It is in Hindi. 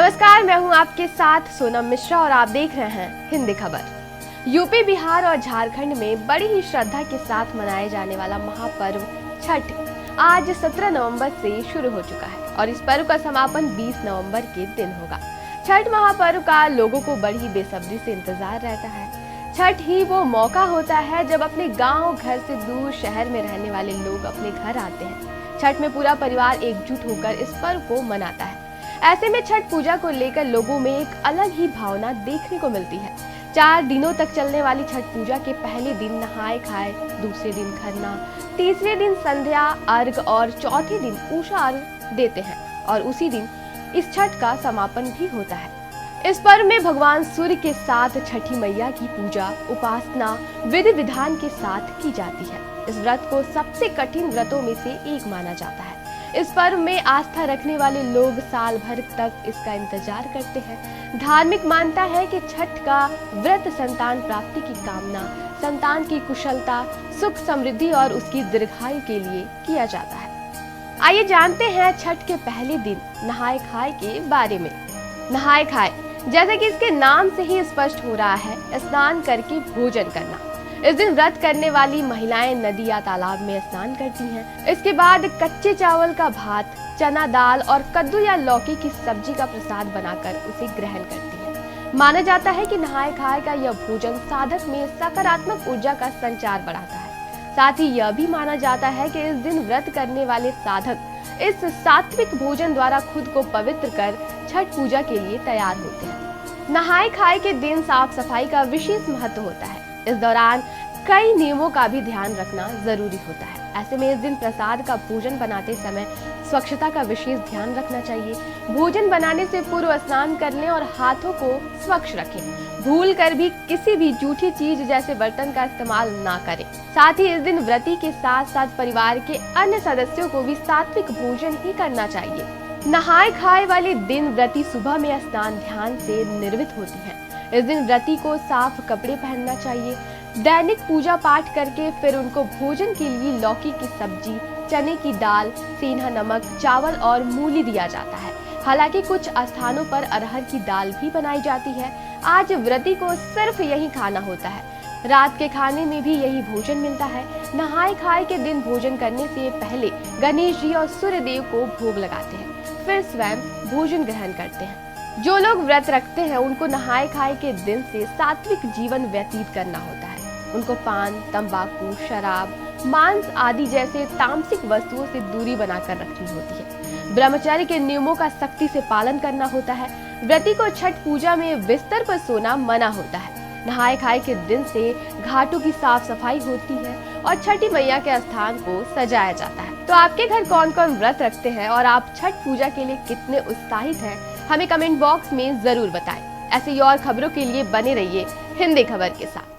नमस्कार, मैं हूं आपके साथ सोनम मिश्रा और आप देख रहे हैं हिंदी खबर। यूपी, बिहार और झारखंड में बड़ी ही श्रद्धा के साथ मनाए जाने वाला महापर्व छठ आज 17 नवंबर से शुरू हो चुका है और इस पर्व का समापन 20 नवंबर के दिन होगा। छठ महापर्व का लोगों को बड़ी बेसब्री से इंतजार रहता है। छठ ही वो मौका होता है जब अपने गांव घर से दूर शहर में रहने वाले लोग अपने घर आते हैं। छठ में पूरा परिवार एकजुट होकर इस पर्व को मनाता है। ऐसे में छठ पूजा को लेकर लोगों में एक अलग ही भावना देखने को मिलती है। 4 दिनों तक चलने वाली छठ पूजा के पहले दिन नहाए खाए, दूसरे दिन खरना, तीसरे दिन संध्या अर्घ और चौथे दिन उषा अर्घ देते हैं और उसी दिन इस छठ का समापन भी होता है। इस पर्व में भगवान सूर्य के साथ छठी मैया की पूजा उपासना विधि विधान के साथ की जाती है। इस व्रत को सबसे कठिन व्रतों में से एक माना जाता है। इस पर्व में आस्था रखने वाले लोग साल भर तक इसका इंतजार करते हैं। धार्मिक मानता है कि छठ का व्रत संतान प्राप्ति की कामना, संतान की कुशलता, सुख समृद्धि और उसकी दीर्घायु के लिए किया जाता है। आइए जानते हैं छठ के पहले दिन नहाए खाए के बारे में। नहाए खाए, जैसे कि इसके नाम से ही स्पष्ट हो रहा है, स्नान करके भोजन करना। इस दिन व्रत करने वाली महिलाएं नदी या तालाब में स्नान करती हैं। इसके बाद कच्चे चावल का भात, चना दाल और कद्दू या लौकी की सब्जी का प्रसाद बनाकर उसे ग्रहण करती हैं। माना जाता है कि नहाए खाए का यह भोजन साधक में सकारात्मक ऊर्जा का संचार बढ़ाता है। साथ ही यह भी माना जाता है कि इस दिन व्रत करने वाले साधक इस सात्विक भोजन द्वारा खुद को पवित्र कर छठ पूजा के लिए तैयार होते हैं। नहाए खाए के दिन साफ सफाई का विशेष महत्व होता है। इस दौरान कई नियमों का भी ध्यान रखना जरूरी होता है। ऐसे में इस दिन प्रसाद का भोजन बनाते समय स्वच्छता का विशेष ध्यान रखना चाहिए। भोजन बनाने से पूर्व स्नान कर लें और हाथों को स्वच्छ रखें। भूल कर भी किसी भी जूठी चीज जैसे बर्तन का इस्तेमाल ना करें। साथ ही इस दिन व्रती के साथ साथ परिवार के अन्य सदस्यों को भी सात्विक भोजन ही करना चाहिए। नहाए खाए वाले दिन व्रती सुबह में स्नान ध्यान से निर्मित होती है। इस दिन व्रती को साफ कपड़े पहनना चाहिए। दैनिक पूजा पाठ करके फिर उनको भोजन के लिए लौकी की सब्जी, चने की दाल, सेंधा नमक, चावल और मूली दिया जाता है। हालांकि कुछ स्थानों पर अरहर की दाल भी बनाई जाती है। आज व्रती को सिर्फ यही खाना होता है। रात के खाने में भी यही भोजन मिलता है। नहाए खाए के दिन भोजन करने से पहले गणेश जी और सूर्य देव को भोग लगाते हैं, फिर स्वयं भोजन ग्रहण करते हैं। जो लोग व्रत रखते हैं उनको नहाए खाए के दिन से सात्विक जीवन व्यतीत करना होता है। उनको पान, तंबाकू, शराब, मांस आदि जैसे तामसिक वस्तुओं से दूरी बनाकर रखनी होती है। ब्रह्मचर्य के नियमों का सख्ती से पालन करना होता है। व्रती को छठ पूजा में बिस्तर पर सोना मना होता है। नहाए खाए के दिन से घाटों की साफ सफाई होती है और छठी मैया के स्थान को सजाया जाता है। तो आपके घर कौन कौन व्रत रखते हैं और आप छठ पूजा के लिए कितने उत्साहित हैं, हमें कमेंट बॉक्स में जरूर बताएं। ऐसी और खबरों के लिए बने रहिए हिंदी खबर के साथ।